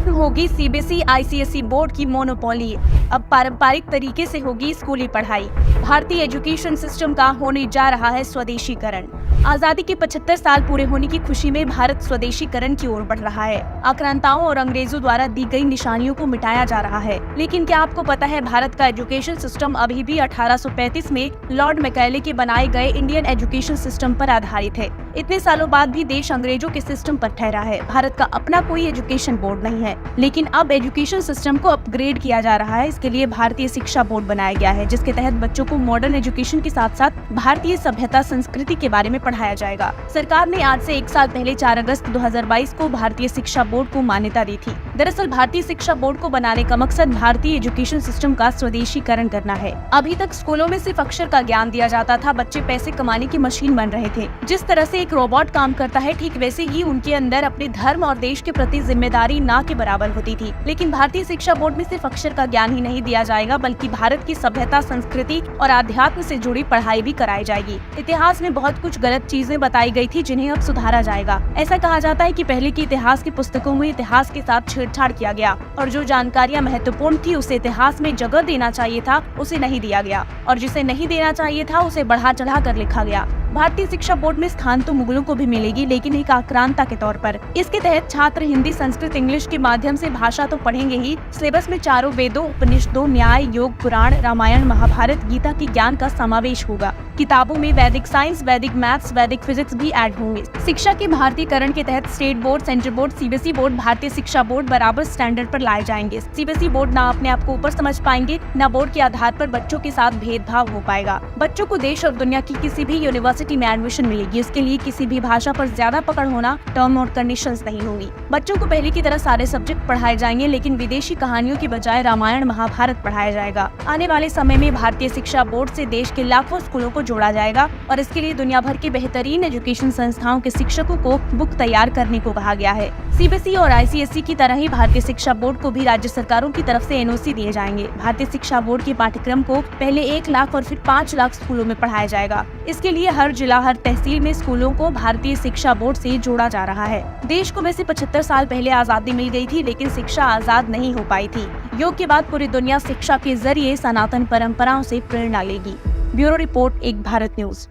खत्म होगी CBSE ICSE board की मोनोपोली। अब पारंपरिक तरीके से होगी स्कूली पढ़ाई। भारतीय एजुकेशन सिस्टम का होने जा रहा है स्वदेशीकरण। आजादी के 75 साल पूरे होने की खुशी में भारत स्वदेशीकरण की ओर बढ़ रहा है। आक्रांताओं और अंग्रेजों द्वारा दी गई निशानियों को मिटाया जा रहा है। लेकिन क्या आपको पता है, भारत का एजुकेशन सिस्टम अभी भी 1835 में लॉर्ड मैकाले के बनाए गए इंडियन एजुकेशन सिस्टम पर आधारित है। इतने सालों बाद भी देश अंग्रेजों के सिस्टम पर ठहरा है। भारत का अपना कोई एजुकेशन बोर्ड नहीं है, लेकिन अब एजुकेशन सिस्टम को अपग्रेड किया जा रहा है। इसके लिए भारतीय शिक्षा बोर्ड बनाया गया है, जिसके तहत बच्चों को मॉडर्न एजुकेशन के साथ साथ भारतीय सभ्यता संस्कृति के बारे में पढ़ाया जाएगा। सरकार ने आज से 1 साल पहले 4 अगस्त 2022 को भारतीय शिक्षा बोर्ड को मान्यता दी थी। दरअसल भारतीय शिक्षा बोर्ड को बनाने का मकसद भारतीय एजुकेशन सिस्टम का स्वदेशीकरण करना है। अभी तक स्कूलों में सिर्फ अक्षर का ज्ञान दिया जाता था, बच्चे पैसे कमाने की मशीन बन रहे थे। जिस तरह से एक रोबोट काम करता है, ठीक वैसे ही उनके अंदर अपने धर्म और देश के प्रति जिम्मेदारी ना के बराबर होती थी। लेकिन भारतीय शिक्षा बोर्ड में सिर्फ अक्षर का ज्ञान ही नहीं दिया जाएगा, बल्कि भारत की सभ्यता, संस्कृति और आध्यात्म से जुड़ी पढ़ाई भी कराई जाएगी। इतिहास में बहुत कुछ गलत चीजें बताई गई थी, जिन्हें अब सुधारा जाएगा। ऐसा कहा जाता है कि पहले की इतिहास की पुस्तकों में इतिहास के साथ छेड़छाड़ किया गया और जो जानकारियां महत्वपूर्ण थी उसे इतिहास में जगह देना चाहिए था, उसे नहीं दिया गया, और जिसे नहीं देना चाहिए था उसे बढ़ा चढ़ा कर लिखा गया। भारतीय शिक्षा बोर्ड में स्थान तो मुगलों को भी मिलेगी, लेकिन एक आक्रांता के तौर पर। इसके तहत छात्र हिंदी, संस्कृत, इंग्लिश के माध्यम से भाषा तो पढ़ेंगे ही, सिलेबस में चारों वेदों, उपनिषदों, न्याय, योग, पुराण, रामायण, महाभारत, गीता की ज्ञान का समावेश होगा। किताबों में वैदिक साइंस, वैदिक मैथ्स, वैदिक फिजिक्स भी ऐड होंगे। शिक्षा के भारतीयकरण के तहत state board, central board, CBSE board, भारतीय शिक्षा बोर्ड बराबर स्टैंडर्ड पर लाए जाएंगे। सीबीएसई बोर्ड ना अपने आप को ऊपर समझ पाएंगे, न बोर्ड के आधार पर बच्चों के साथ भेदभाव हो पाएगा। बच्चों को देश और दुनिया की किसी भी यूनिवर्सिटी में एडमिशन मिलेगी। इसके लिए किसी भी भाषा पर ज्यादा पकड़ होना, टर्म और कंडीशंस नहीं होंगी। बच्चों को पहले की तरह सारे सब्जेक्ट पढ़ाए जाएंगे, लेकिन विदेशी कहानियों की बजाय रामायण, महाभारत पढ़ाया जाएगा। आने वाले समय में भारतीय शिक्षा बोर्ड से देश के लाखों स्कूलों को जोड़ा जाएगा और इसके लिए दुनिया भर के बेहतरीन एजुकेशन संस्थाओं के शिक्षकों को बुक तैयार करने को कहा गया है। सीबीएसई और आईसीएसई की तरह ही भारतीय शिक्षा बोर्ड को भी राज्य सरकारों की तरफ से एनओसी दिए जाएंगे। भारतीय शिक्षा बोर्ड के पाठ्यक्रम को पहले 1 लाख और फिर 5 लाख स्कूलों में पढ़ाया जाएगा। इसके लिए हर जिला, हर तहसील में स्कूलों को भारतीय शिक्षा बोर्ड से जोड़ा जा रहा है। देश को वैसे 75 साल पहले आजादी मिल गई थी, लेकिन शिक्षा आजाद नहीं हो पाई थी। योग के बाद पूरी दुनिया शिक्षा के जरिए सनातन परंपराओं से प्रेरणा लेगी। ब्यूरो रिपोर्ट, एक भारत न्यूज।